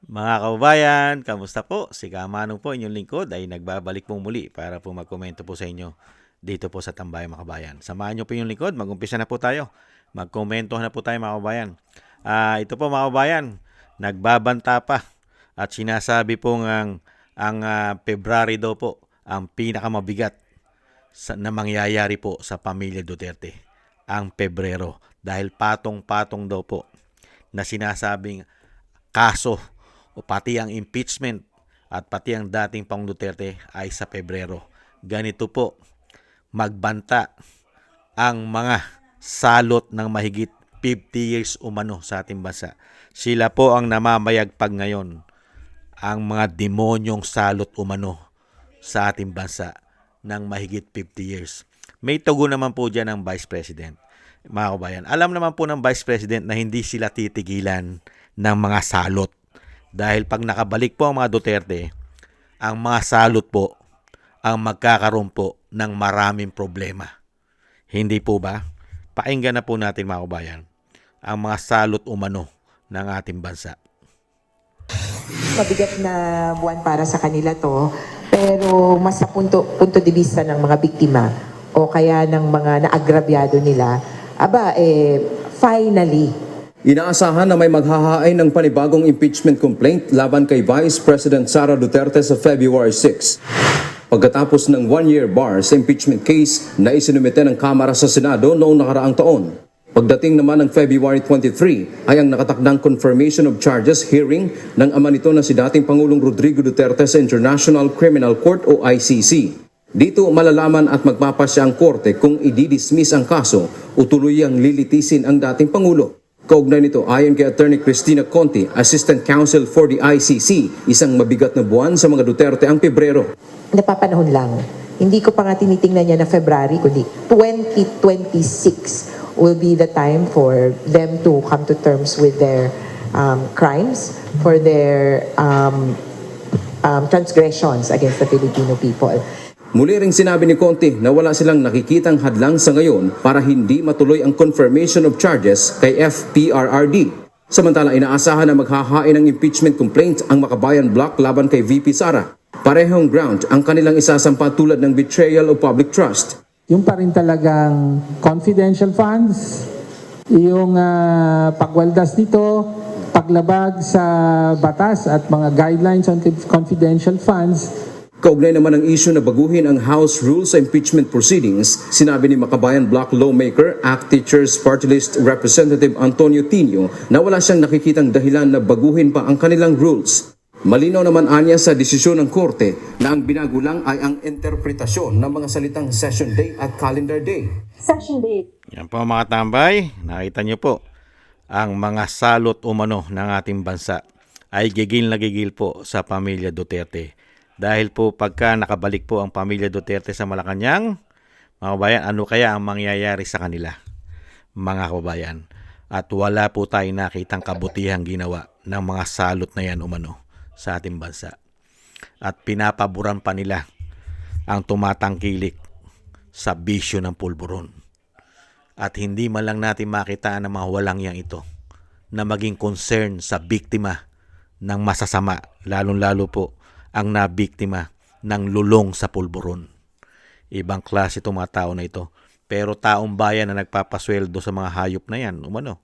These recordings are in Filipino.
Mga kababayan, kamusta po? Si Kamanong po, inyong lingkod ay nagbabalik pong muli para po magkomento po sa inyo dito po sa Tambayan mga kababayan. Samahan nyo po yung lingkod, mag-umpisa na po tayo. Magkomento na po tayo mga kababayan. Ito po mga kababayan, nagbabanta pa at sinasabi pong ang February daw po ang pinakamabigat na mangyayari po sa pamilya Duterte. Ang Pebrero dahil patong-patong daw po na sinasabing kaso o pati ang impeachment at pati ang dating Pangulong Duterte ay sa Pebrero. Ganito po, magbanta ang mga salot ng mahigit 50 years umano sa ating bansa. Sila po ang namamayagpag ngayon, ang mga demonyong salot umano sa ating bansa ng mahigit 50 years. May tugon naman po dyan ng Vice President. Mga kabayan, alam naman po ng Vice President na hindi sila titigilan ng mga salot. Dahil pag nakabalik po ang mga Duterte, ang mga salot po ang magkakaroon po ng maraming problema. Hindi po ba? Pakinggan na po natin mga kabayan ang mga salot umano ng ating bansa. Mabigat na buwan para sa kanila to, pero mas sa punto de vista ng mga biktima o kaya ng mga naagrabyado nila, finally, inaasahan na may maghahain ng panibagong impeachment complaint laban kay Vice President Sara Duterte sa February 6. Pagkatapos ng one-year bar sa impeachment case na isinumite ng Kamara sa Senado noong nakaraang taon. Pagdating naman ng February 23 ay ang nakatakdang confirmation of charges hearing ng ama nito na si dating Pangulong Rodrigo Duterte sa International Criminal Court o ICC. Dito malalaman at magpapasya ang korte kung i-dismiss ang kaso o tuluyang lilitisin ang dating Pangulo. Kaugnay nito, ayon kay Attorney Cristina Conti, Assistant Counsel for the ICC, isang mabigat na buwan sa mga Duterte ang Pebrero. napapanahon lang. Hindi ko pa nga tinitingnan niya na February, kundi 2026 will be the time for them to come to terms with their crimes, for their transgressions against the Filipino people. Muli ring sinabi ni Conti na wala silang nakikitang hadlang sa ngayon para hindi matuloy ang confirmation of charges kay FPRRD. Samantala, inaasahan na maghahain ng impeachment complaint ang Makabayan Bloc laban kay VP Sara. Parehong ground ang kanilang isasampa tulad ng betrayal of public trust. Yung pa rin talagang confidential funds, yung pagwaldas nito, paglabag sa batas at mga guidelines on confidential funds. Kaugnay naman ang issue na baguhin ang House rules sa impeachment proceedings, sinabi ni Makabayan Bloc lawmaker, ACT Teachers Party List Representative Antonio Tinio na wala siyang nakikitang dahilan na baguhin pa ang kanilang rules. Malinaw naman anya sa desisyon ng korte na ang binago lang ay ang interpretasyon ng mga salitang session day at calendar day. Session day. Yan po mga tambay, nakita niyo po ang mga salot umano ng ating bansa ay gigil na gigil po sa pamilya Duterte. Dahil po pagka nakabalik po ang pamilya Duterte sa Malacanang, mga kababayan, ano kaya ang mangyayari sa kanila, mga kababayan? At wala po tayong nakitang kabutihang ginawa ng mga salot na yan umano sa ating bansa. At pinapaboran pa nila ang tumatangkilik sa bisyo ng pulburon. At hindi man lang natin makita ng mga walang yang ito na maging concern sa biktima ng masasama, lalong-lalo po ang nabiktima ng lulong sa pulburon. Ibang klase itong mga tao na ito. Pero taong bayan na nagpapasweldo sa mga hayop na yan, umano.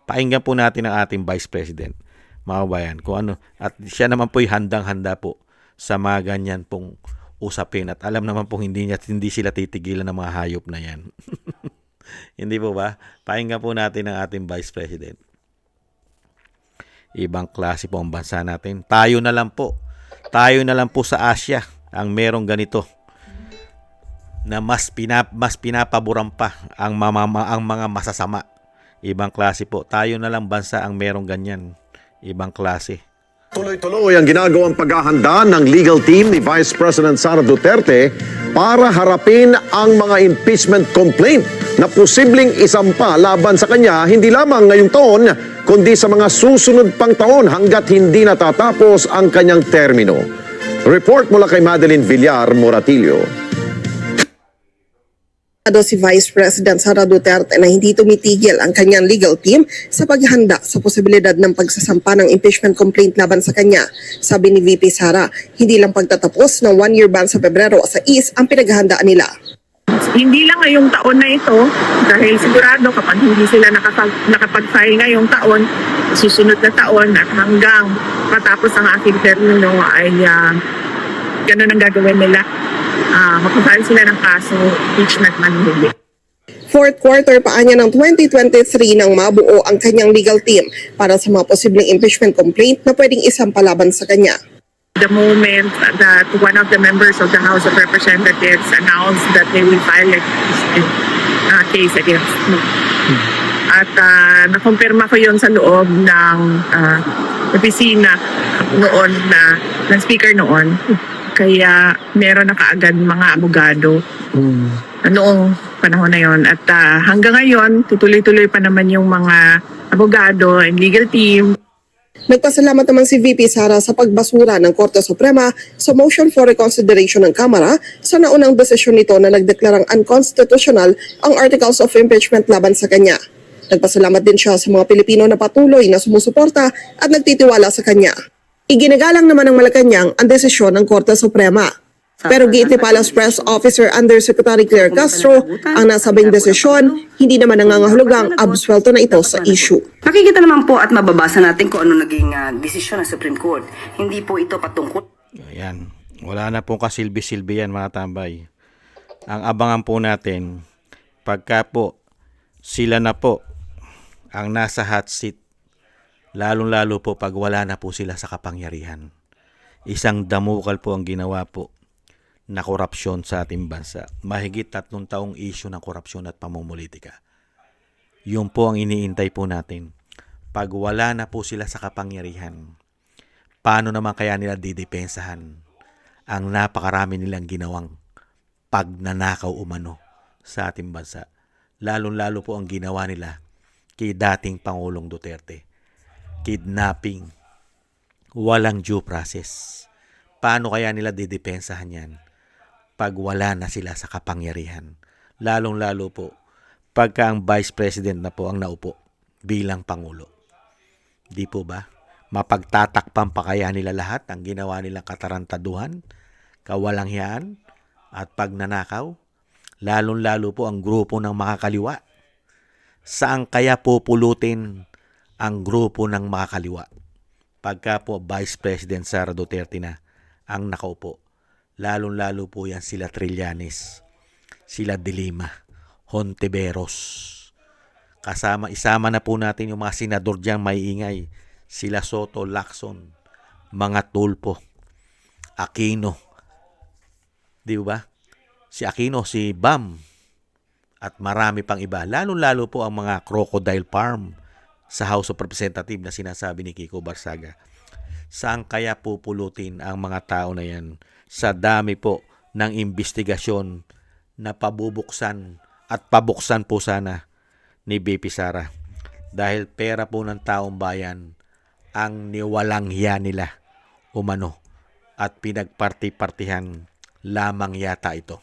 Pakinggan po natin ang ating Vice President, mga bayan, kung ano. At siya naman po'y handang-handa po sa mga ganyan pong usapin. At alam naman po hindi sila titigilan ng mga hayop na yan. Hindi po ba? Pakinggan po natin ang ating Vice President. Ibang klase po ang bansa natin. Tayo na lang po sa Asia ang merong ganito na mas pinapaboran pa ang mga masasama. Ibang klase po. Tayo na lang bansa ang merong ganyan. Ibang klase. Tuloy-tuloy ang ginagawang paghahanda ng legal team ni Vice President Sara Duterte para harapin ang mga impeachment complaint na posibleng isampa laban sa kanya hindi lamang ngayong taon kundi sa mga susunod pang taon hanggat hindi natatapos ang kanyang termino. Report mula kay Madeline Villar Moratillo. Si Vice President Sara Duterte na hindi tumitigil ang kanyang legal team sa paghahanda sa posibilidad ng pagsasampa ng impeachment complaint laban sa kanya. Sabi ni VP Sara, hindi lang pagtatapos ng 1-year ban sa Pebrero o sa IS ang pinaghahandaan nila. Hindi lang ngayong taon na ito, dahil sigurado kapag hindi sila nakapag-file ngayong taon, susunod na taon at hanggang matapos ang ating termino ay ganun ang gagawin nila. Magpapile sila ng kaso, impeachment man hindi. Fourth quarter pa niya ng 2023 nang mabuo ang kanyang legal team para sa mga posibleng impeachment complaint na pwedeng isampalaban sa kanya. The moment that one of the members of the House of Representatives announced that they will file a case against me. At nakumpirma ko yon sa loob ng opisina noon ng speaker noon. Kaya meron na kaagad mga abogado noong panahon na yon. At hanggang ngayon, tutuloy-tuloy pa naman yung mga abogado and legal team. Nagpasalamat naman si VP Sara sa pagbasura ng Korte Suprema sa motion for reconsideration ng Kamara sa naunang desisyon nito na nagdeklarang unconstitutional ang Articles of Impeachment laban sa kanya. Nagpasalamat din siya sa mga Pilipino na patuloy na sumusuporta at nagtitiwala sa kanya. Iginagalang naman ng Malacanang ang desisyon ng Korte Suprema. Pero giit ni Palace Press Officer Undersecretary Claire Castro, ang nasabing desisyon hindi naman nangangahulugang absuelto na ito sa issue. Nakikita naman po at mababasa natin kung ano naging desisyon ng Supreme Court. Hindi po ito patungkol. Ayan. Wala na pong kasilbi-silbi yan mga tambay. Ang abangan po natin, pagka po sila na po ang nasa hot seat, lalong-lalo po pag wala na po sila sa kapangyarihan. Isang damukal po ang ginawa po na korupsyon sa ating bansa. Mahigit 3 taong issue ng korupsyon at pamumulitika. Yun po ang iniintay po natin. Pag wala na po sila sa kapangyarihan, paano naman kaya nila didepensahan ang napakarami nilang ginawang pagnanakaw umano sa ating bansa? Lalong-lalo po ang ginawa nila kay dating Pangulong Duterte. Kidnapping, walang due process. Paano kaya nila didepensahan yan pag wala na sila sa kapangyarihan? Lalong-lalo po pagka ang Vice President na po ang naupo bilang Pangulo. Di po ba? Mapagtatakpan pa kaya nila lahat ang ginawa nilang katarantaduhan, kawalanghiyaan at pagnanakaw? Lalong-lalo po ang grupo ng makakaliwa. Saan kaya pupulutin ang grupo ng makakaliwa pagka po Vice President Sara Duterte na ang nakaupo? Lalong-lalo po yan sila Trillanes, sila De Lima, Hontiveros. Isama na po natin yung mga senador diyang maiingay, sila Soto, Lacson, mga Tulfo, Aquino. Di ba? Si Aquino, si Bam, at marami pang iba. Lalong-lalo po ang mga crocodile farm sa House of Representatives na sinasabi ni Kiko Barsaga. Saan kaya pupulutin ang mga tao na yan sa dami po ng investigasyon na pabubuksan at pabuksan po sana ni BP Sara? Dahil pera po ng taong bayan ang niwalang hiya nila umano at pinagparti-partihan lamang yata ito.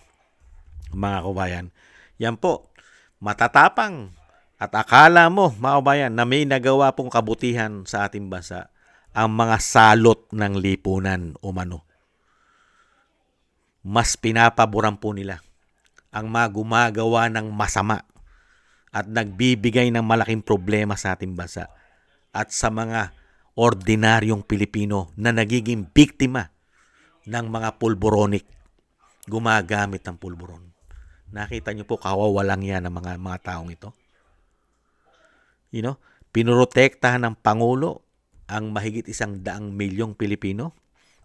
Mga kabayan, yan po, matatapang at akala mo, mga kabayan, na may nagawa pong kabutihan sa ating bansa ang mga salot ng lipunan umano. Mas pinapaboran po nila ang mga gumagawa ng masama at nagbibigay ng malaking problema sa ating bansa at sa mga ordinaryong Pilipino na nagiging biktima ng mga pulboronik, gumagamit ng pulburon. Nakita niyo po kawawalang yan ng mga taong ito. Pinurotektahan ng Pangulo ang mahigit 100 milyong Pilipino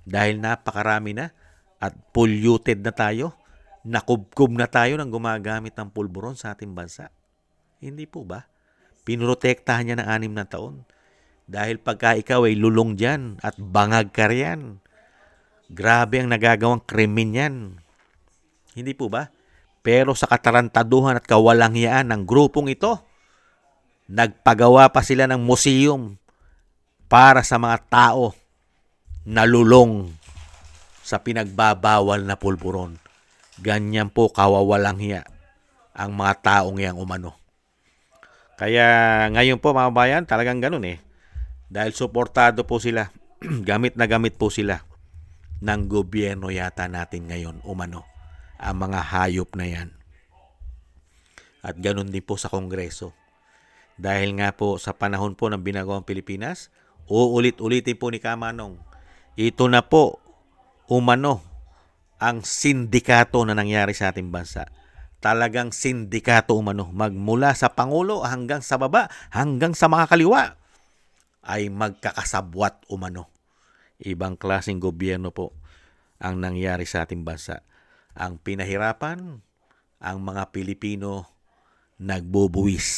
dahil napakarami na at polluted na tayo, nakubkob na tayo ng gumagamit ng pulburon sa ating bansa. Hindi po ba? Pinurotektahan niya ng 6 na taon. Dahil pagka ikaw ay lulong dyan at bangag ka riyan, grabe ang nagagawang krimen yan. Hindi po ba? Pero sa katarantaduhan at kawalanghiyaan ng grupong ito, nagpagawa pa sila ng museum para sa mga tao na lulong sa pinagbabawal na pulburon. Ganyan po kawawalang hiya ang mga taong yang umano. Kaya ngayon po mga kabayan, talagang ganun eh. Dahil suportado po sila, gamit na gamit po sila ng gobyerno yata natin ngayon umano. Ang mga hayop na yan. At ganun din po sa Kongreso. Dahil nga po sa panahon po ng binagawang Pilipinas, uulit-ulitin po ni Kamanong, ito na po umano ang sindikato na nangyari sa ating bansa. Talagang sindikato umano, magmula sa Pangulo hanggang sa baba, hanggang sa mga kaliwa, ay magkakasabwat umano. Ibang klaseng gobyerno po ang nangyari sa ating bansa. Ang pinahirapan, ang mga Pilipino nagbubuwis.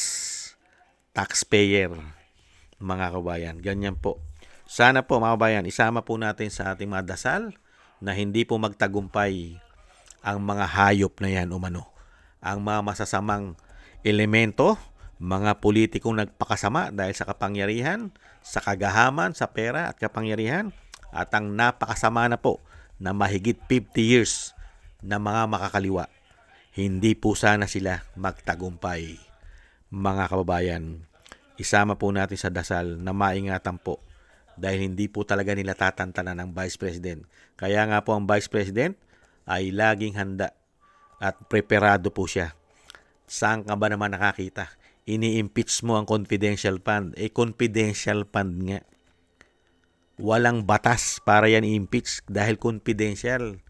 Taxpayer, mga kabayan. Ganyan po. Sana po mga kabayan, isama po natin sa ating mga dasal na hindi po magtagumpay ang mga hayop na yan umano. Ang mga masasamang elemento, mga politikong nagpakasama dahil sa kapangyarihan, sa kagahaman, sa pera at kapangyarihan, at ang napakasama na po na mahigit 50 years na mga makakaliwa. Hindi po sana sila magtagumpay. Mga kababayan, isama po natin sa dasal na maingatan po dahil hindi po talaga nila tatantanan ng Vice President. Kaya nga po ang Vice President ay laging handa at preparado po siya. Saan ka ba naman nakakita? Ini-impeach mo ang confidential fund. Confidential fund nga. Walang batas para yan i-impeach dahil confidential.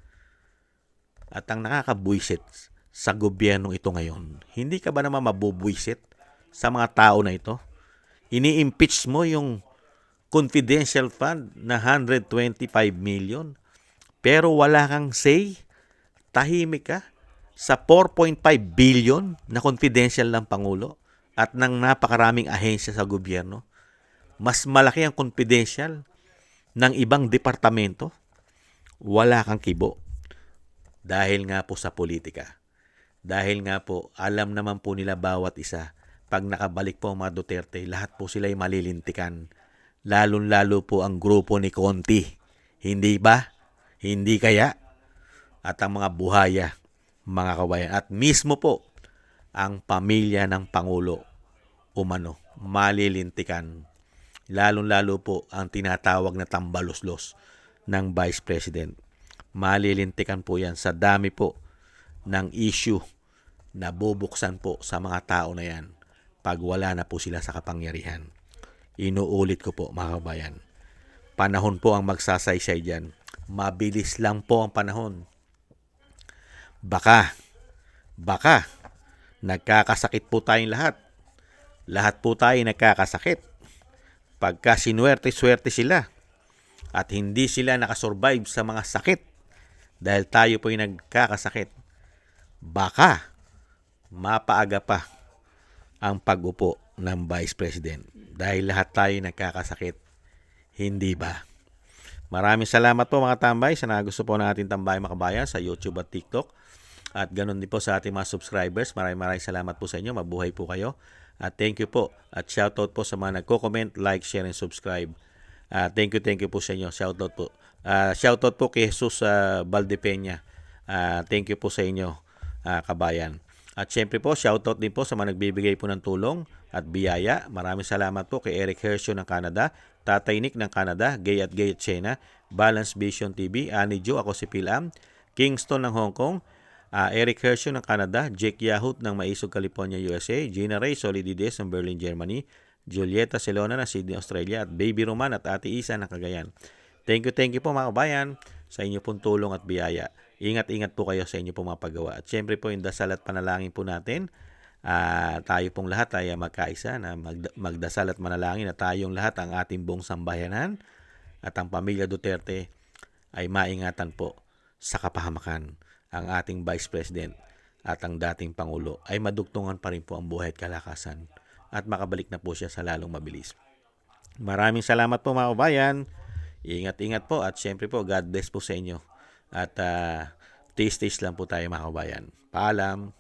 At ang nakakabwisit sa gobyernong ito ngayon, hindi ka ba naman mabubwisit sa mga tao na ito? Ini-impeach mo yung confidential fund na 125 million pero wala kang say, tahimik ka sa 4.5 billion na confidential ng Pangulo at ng napakaraming ahensya sa gobyerno. Mas malaki ang confidential ng ibang departamento. Wala kang kibo. Dahil nga po sa politika. Dahil nga po, alam naman po nila bawat isa, pag nakabalik po ang mga Duterte, lahat po sila ay malilintikan. Lalong-lalo po ang grupo ni Conti. Hindi ba? Hindi kaya? At ang mga buhaya, mga kabayan. At mismo po, ang pamilya ng Pangulo, umano, malilintikan. Lalong-lalo po ang tinatawag na tambaluslos ng Vice President. Malilintikan po yan sa dami po ng issue na bubuksan po sa mga tao na yan pag wala na po sila sa kapangyarihan. Inuulit ko po mga kabayan. Panahon po ang magsasaysay dyan. Mabilis lang po ang panahon. Baka, nagkakasakit po tayong lahat. Lahat po tayo nagkakasakit. Pagka sinuwerte-swerte sila at hindi sila nakasurvive sa mga sakit dahil tayo po yung nagkakasakit, baka mapaaga pa ang pag-upo ng Vice President dahil lahat tayo nagkakasakit. Hindi ba? Maraming salamat po mga tambay sa nagusto po ng ating Tambay Makabayan sa YouTube at TikTok. At ganun din po sa ating mga subscribers. Maraming salamat po sa inyo. Mabuhay po kayo. At thank you po. At shoutout po sa mga nagko-comment, like, share, and subscribe. Thank you po sa inyo. Shoutout po. Shoutout po kay Jesus Valdepeña. Thank you po sa inyo, kabayan. At syempre po, shoutout din po sa mga nagbibigay po ng tulong at biyaya. Maraming salamat po kay Eric Hershio ng Canada, Tatay Nick ng Canada, Gay at Chena, Balance Vision TV, Annie Jo, ako si Pilam, Kingston ng Hong Kong, Eric Hershio ng Canada, Jake Yahut ng Maisog, California, USA, Gina Ray Solidides ng Berlin, Germany, Julieta Celona ng Sydney, Australia, at Baby Roman at Ate Isa ng Cagayan. Thank you po mga kabayan sa inyo pong tulong at biyaya. Ingat-ingat po kayo sa inyo pong mga paggawa. At syempre po yung dasal at panalangin po natin, tayo pong lahat ay magkaisa na magdasal at manalangin na tayong lahat ang ating buong sambayanan at ang pamilya Duterte ay maingatan po sa kapahamakan. Ang ating Vice President at ang dating Pangulo ay madugtungan pa rin po ang buhay at kalakasan at makabalik na po siya sa lalong mabilis. Maraming salamat po mga kabayan. Ingat-ingat po at syempre po God bless po sa inyo. At taste lang po tayo mga kabayan. Paalam.